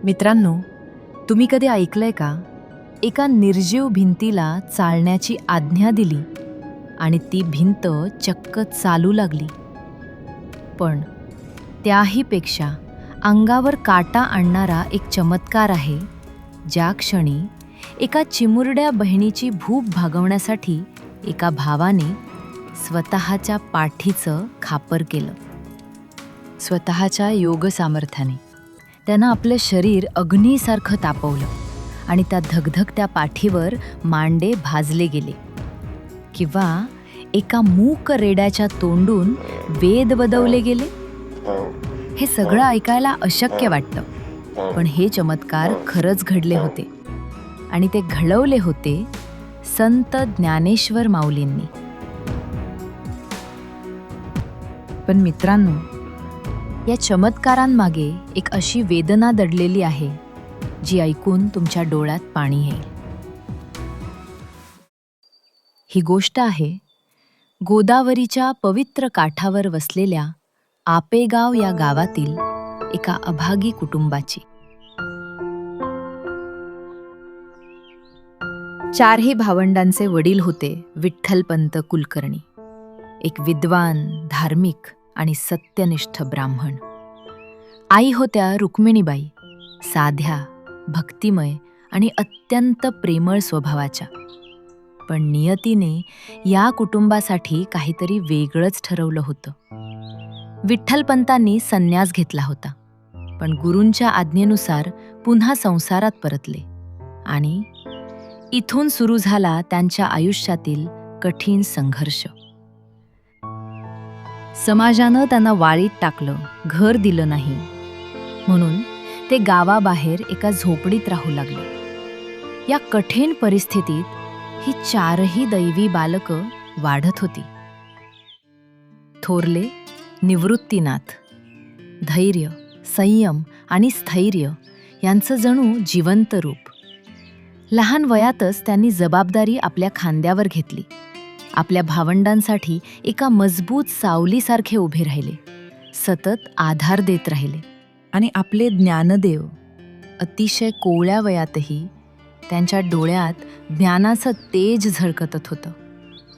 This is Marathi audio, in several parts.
मित्रांनो, तुम्ही कधी ऐकलंय का? एका निर्जीव भिंतीला चालण्याची आज्ञा दिली आणि ती भिंत चक्क चालू लागली. पण त्याहीपेक्षा अंगावर काटा आणणारा एक चमत्कार आहे, ज्या क्षणी एका चिमुरड्या बहिणीची भूक भागवण्यासाठी एका भावाने स्वतःच्या पाठीचं खापर केलं. स्वतःच्या योग सामर्थ्याने त्यानं आपलं शरीर अग्नीसारखं तापवलं आणि त्या धगधगत्या पाठीवर मांडे भाजले गेले. किंवा एका मूक रेड्याच्या तोंडून वेद वदवले गेले. हे सगळं ऐकायला अशक्य वाटतं, पण हे चमत्कार खरंच घडले होते आणि ते घडवले होते संत ज्ञानेश्वर माऊलींनी. पण मित्रांनो, या चमत्कारांमागे एक अशी वेदना दडलेली आहे, जी ऐकून तुमच्या डोळ्यात पाणी येईल. ही गोष्ट आहे गोदावरीच्या पवित्र काठावर वसलेल्या आपेगाव या गावातील एका अभागी कुटुंबाची. चारही भावंडांचे वडील होते विठ्ठलपंत कुलकर्णी, एक विद्वान, धार्मिक आणि सत्यनिष्ठ ब्राह्मण. आई होत्या रुक्मिणीबाई, साध्या, भक्तिमय आणि अत्यंत प्रेमळ स्वभावाच्या. पण नियतीने या कुटुंबासाठी काहीतरी वेगळंच ठरवलं होतं. विठ्ठलपंतांनी संन्यास घेतला होता, पण गुरूंच्या आज्ञेनुसार पुन्हा संसारात परतले आणि इथून सुरू झाला त्यांच्या आयुष्यातील कठीण संघर्ष. समाजानं त्यांना वाळीत टाकलं, घर दिलं नाही, म्हणून ते गावाबाहेर एका झोपडीत राहू लागले. या कठीण परिस्थितीत ही चारही दैवी बालकं वाढत होती. थोरले निवृत्तीनाथ, धैर्य, संयम आणि स्थैर्य यांचं जणू जिवंत रूप. लहान वयातच त्यांनी जबाबदारी आपल्या खांद्यावर घेतली. आपल्या भावंडांसाठी एका मजबूत सावलीसारखे उभे राहिले, सतत आधार देत राहिले. आणि आपले ज्ञानदेव अतिशय कोवळ्या वयातही त्यांच्या डोळ्यात ज्ञानाचं तेज झळकतत होतं.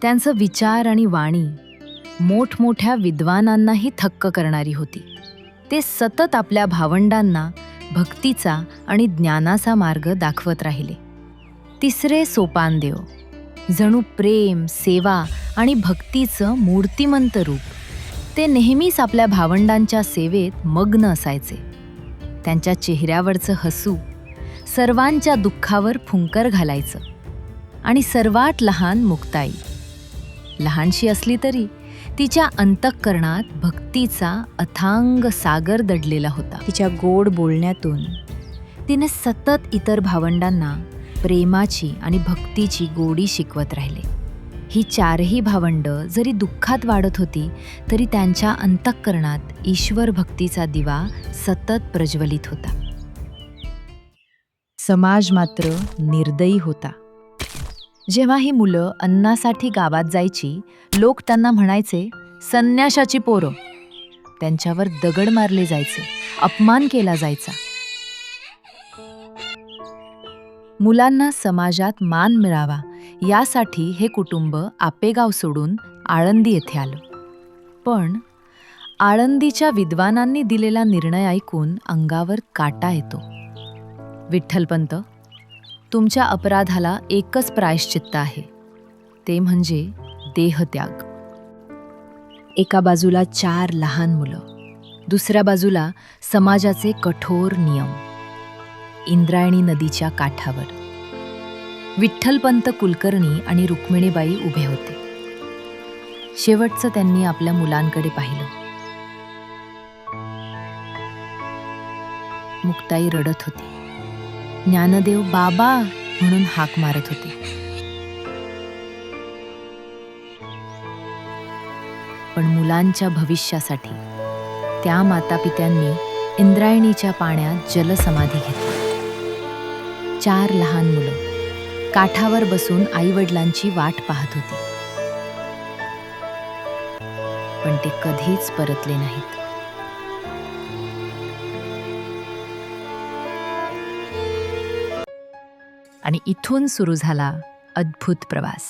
त्यांचं विचार आणि वाणी मोठमोठ्या विद्वानांनाही थक्क करणारी होती. ते सतत आपल्या भावंडांना भक्तीचा आणि ज्ञानाचा मार्ग दाखवत राहिले. तिसरे सोपानदेव जणू प्रेम, सेवा आणि भक्तीचं मूर्तिमंत रूप. ते नेहमीच आपल्या भावंडांच्या सेवेत मग्न असायचे. त्यांच्या चेहऱ्यावरचं हसू सर्वांच्या दुःखावर फुंकर घालायचं. आणि सर्वात लहान मुक्ताई, लहानशी असली तरी तिच्या अंतःकरणात भक्तीचा अथांग सागर दडलेला होता. तिच्या गोड बोलण्यातून तिने सतत इतर भावंडांना प्रेमाची आणि भक्तीची गोडी शिकवत राहिले. ही चारही भावंड जरी दुःखात वाढत होती, तरी त्यांच्या अंतःकरणात ईश्वर भक्तीचा दिवा सतत प्रज्वलित होता. समाज मात्र निर्दयी होता. जेव्हा ही मुलं अन्नासाठी गावात जायची, लोक त्यांना म्हणायचे, संन्याशाची पोरं. त्यांच्यावर दगड मारले जायचे, अपमान केला जायचा. मुलांना समाजात मान मिळावा यासाठी हे कुटुंब आपेगाव सोडून आळंदी येथे आलं. पण आळंदीच्या विद्वानांनी दिलेला निर्णय ऐकून अंगावर काटा येतो. विठ्ठलपंत, तुमच्या अपराधाला एकच प्रायश्चित्त आहे, ते म्हणजे देहत्याग. एका बाजूला 4 लहान मुलं, दुसऱ्या बाजूला समाजाचे कठोर नियम. इंद्रायणी नदीच्या काठावर विठ्ठलपंत कुलकर्णी आणि रुक्मिणीबाई उभे होते. शेवटचं त्यांनी आपल्या मुलांकडे पाहिलं. मुक्ताई रडत होती. ज्ञानदेव बाबा म्हणून हाक मारत होते. पण मुलांच्या भविष्यासाठी त्या मातापित्यांनी इंद्रायणीच्या पाण्यात जलसमाधी घेतली. 4 लहान मुलं काठावर बसून आईवडिलांची वाट पाहत होती, पण ते कधीच परतले नाहीत. आणि इथून सुरू झाला अद्भुत प्रवास.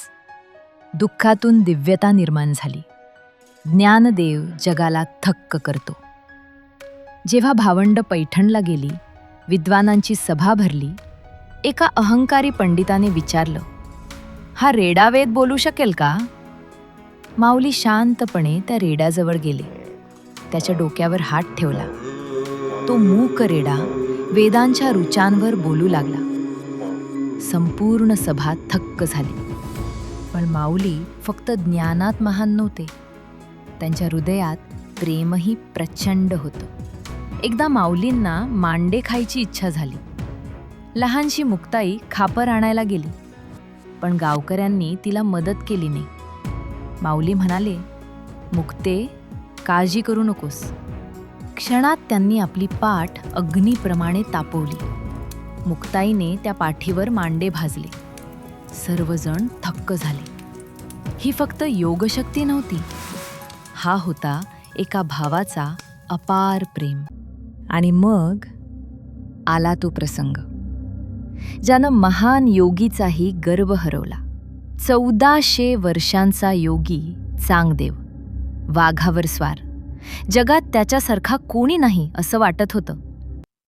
दुःखातून दिव्यता निर्माण झाली. ज्ञानदेव जगाला थक्क करतो. जेव्हा भावंड पैठणला गेली, विद्वानांची सभा भरली, एका अहंकारी पंडिताने विचारलं, हा रेडा वेद बोलू शकेल का? माऊली शांतपणे त्या रेड्याजवळ गेले. त्याच्या डोक्यावर हात ठेवला. तो मूक रेडा वेदांच्या रुचांवर बोलू लागला. संपूर्ण सभा थक्क झाली. पण माऊली फक्त ज्ञानात महान नव्हते, त्यांच्या हृदयात प्रेमही प्रचंड होतं. एकदा माऊलींना मांडे खायची इच्छा झाली. लहानशी मुक्ताई खापर आणायला गेली, पण गावकऱ्यांनी तिला मदत केली नाही. माऊली म्हणाले, मुक्ते, काळजी करू नकोस. क्षणात त्यांनी आपली पाठ अग्नीप्रमाणे तापवली. मुक्ताईने त्या पाठीवर मांडे भाजले. सर्वजण थक्क झाले. ही फक्त योगशक्ती नव्हती, हा होता एका भावाचा अपार प्रेम. आणि मग आला तो प्रसंग ज्यानं महान योगीचाही गर्व हरवला. 1400 वर्षांचा योगी चांगदेव, वाघावर स्वार. जगात त्याच्यासारखा कोणी नाही असं वाटत होतं.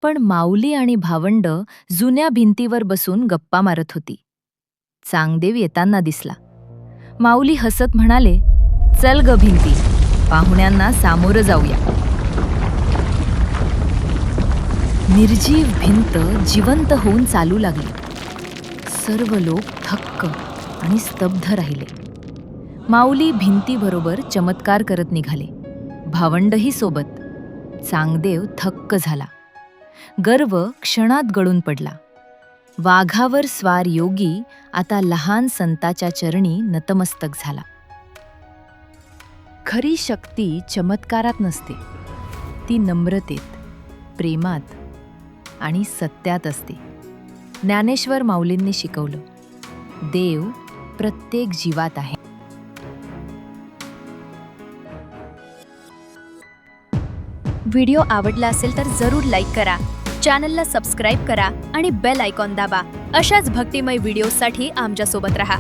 पण माऊली आणि भावंड जुन्या भिंतीवर बसून गप्पा मारत होती. चांगदेव येताना दिसला. माऊली हसत म्हणाले, चल ग भिंती, पाहुण्यांना सामोरं जाऊया. निर्जीव भिंत जिवंत होऊन चालू लागली. सर्व लोक थक्क आणि स्तब्ध राहिले. माऊली भिंतीबरोबर चमत्कार करत निघाले, भावंडही सोबत. चांगदेव थक्क झाला. गर्व क्षणात गळून पडला. वाघावर स्वार योगी आता लहान संताच्या चरणी नतमस्तक झाला. खरी शक्ती चमत्कारात नसते, ती नम्रतेत, प्रेमात आणि सत्यात असते. ज्ञानेश्वर माऊलींनी शिकवलं, देव प्रत्येक जीवात आहे. व्हिडिओ आवडला असेल तर जरूर लाईक करा, चॅनलला सबस्क्राईब करा आणि बेल आयकॉन दाबा. अशाच भक्तिमय व्हिडिओसाठी आमच्यासोबत रहा.